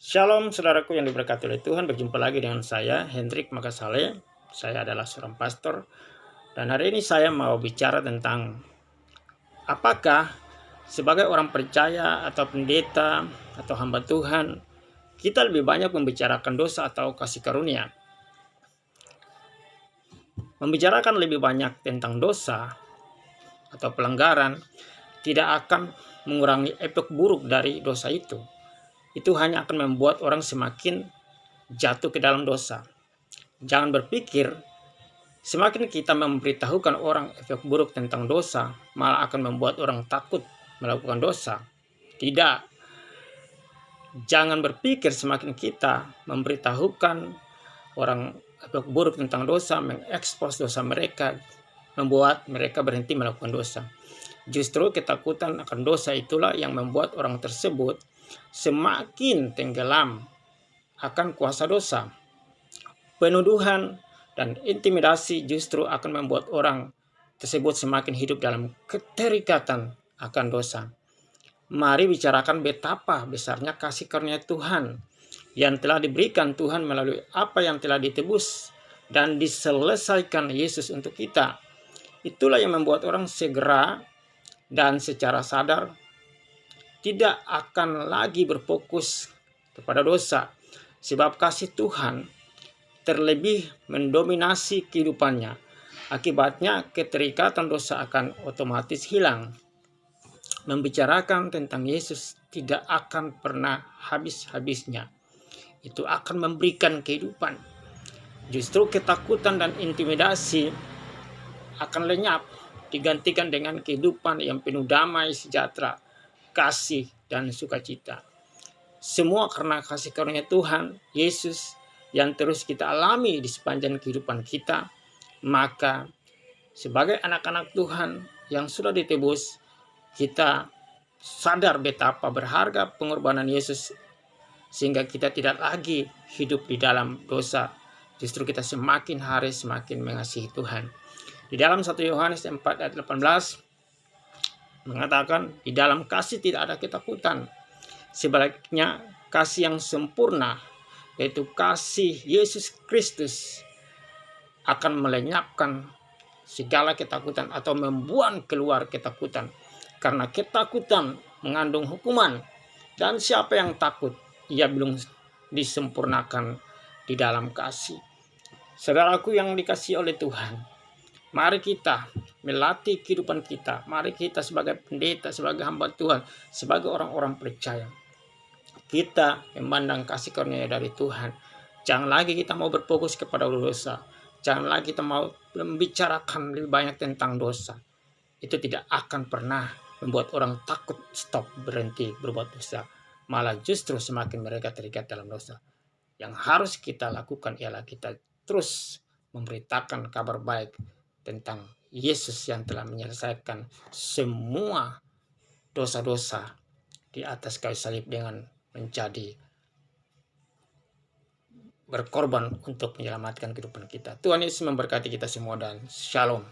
Shalom saudaraku yang diberkati oleh Tuhan, berjumpa lagi dengan saya Hendrik Makasale. Saya adalah seorang pastor dan hari ini saya mau bicara tentang apakah sebagai orang percaya atau pendeta atau hamba Tuhan kita lebih banyak membicarakan dosa atau kasih karunia. Membicarakan lebih banyak tentang dosa atau pelanggaran tidak akan mengurangi efek buruk dari dosa itu. Itu hanya akan membuat orang semakin jatuh ke dalam dosa. Jangan berpikir semakin kita memberitahukan orang efek buruk tentang dosa, malah akan membuat orang takut melakukan dosa. Tidak. Jangan berpikir semakin kita memberitahukan orang efek buruk tentang dosa, mengekspos dosa mereka, membuat mereka berhenti melakukan dosa. Justru ketakutan akan dosa itulah yang membuat orang tersebut semakin tenggelam akan kuasa dosa. Penuduhan dan intimidasi justru akan membuat orang tersebut semakin hidup dalam keterikatan akan dosa. Mari bicarakan betapa besarnya kasih karunia Tuhan yang telah diberikan Tuhan melalui apa yang telah ditebus dan diselesaikan Yesus untuk kita. Itulah yang membuat orang segera dan secara sadar tidak akan lagi berfokus kepada dosa, sebab kasih Tuhan terlebih mendominasi kehidupannya. Akibatnya keterikatan dosa akan otomatis hilang. Membicarakan tentang Yesus tidak akan pernah habis-habisnya. Itu akan memberikan kehidupan. Justru ketakutan dan intimidasi akan lenyap, digantikan dengan kehidupan yang penuh damai, sejahtera, kasih, dan sukacita. Semua karena kasih karunia Tuhan Yesus yang terus kita alami di sepanjang kehidupan kita. Maka sebagai anak-anak Tuhan yang sudah ditebus, kita sadar betapa berharga pengorbanan Yesus sehingga kita tidak lagi hidup di dalam dosa. Justru kita semakin hari semakin mengasihi Tuhan. Di dalam 1 Yohanes 4 ayat 18 mengatakan, di dalam kasih tidak ada ketakutan. Sebaliknya kasih yang sempurna, yaitu kasih Yesus Kristus, akan melenyapkan segala ketakutan atau membuang keluar ketakutan. Karena ketakutan mengandung hukuman, dan siapa yang takut, ia belum disempurnakan di dalam kasih. Saudaraku yang dikasihi oleh Tuhan, mari kita melatih kehidupan kita. Mari kita sebagai pendeta, sebagai hamba Tuhan, sebagai orang-orang percaya, kita memandang kasih karunia dari Tuhan. Jangan lagi kita mau berfokus kepada dosa. Jangan lagi kita mau membicarakan lebih banyak tentang dosa. Itu tidak akan pernah membuat orang takut stop, berhenti berbuat dosa. Malah justru semakin mereka terikat dalam dosa. Yang harus kita lakukan ialah kita terus memberitakan kabar baik tentang Yesus yang telah menyelesaikan semua dosa-dosa di atas kayu salib dengan menjadi berkorban untuk menyelamatkan kehidupan kita. Tuhan Yesus memberkati kita semua dan shalom.